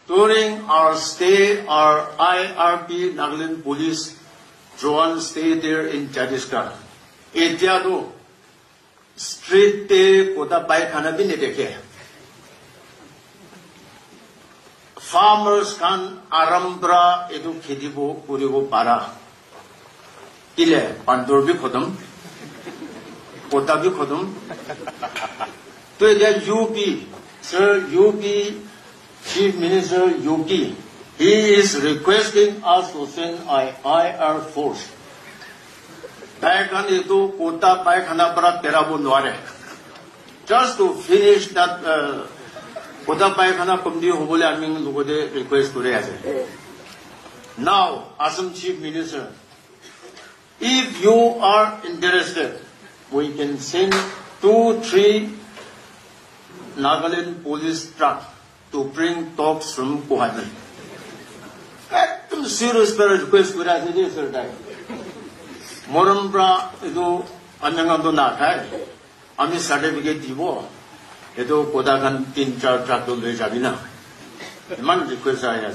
During our stay, our IRP Nagaland Police drone stay there in Chhattisgarh. Etiado street te kota bike hana bin deke. Farmers kan arambra edu khedibo puribo para. Ile pandur bi khodum, kota bi khodum. To the UP, Sir UP Chief Minister Yogi, he is requesting us to send IR force. Just to finish that Kota Paikana Pumdi Hobole Arming Lugode request to raise. Now, Assam Chief Minister, if you are interested, we can send 2-3 Nagaland police trucks to bring dogs from Guwahati. Some serious request to raise sir. Morambra edo anangando na khai. Ami certificate dibo. Edo Kodakan 3-4 truck to le jabina. Man request aya.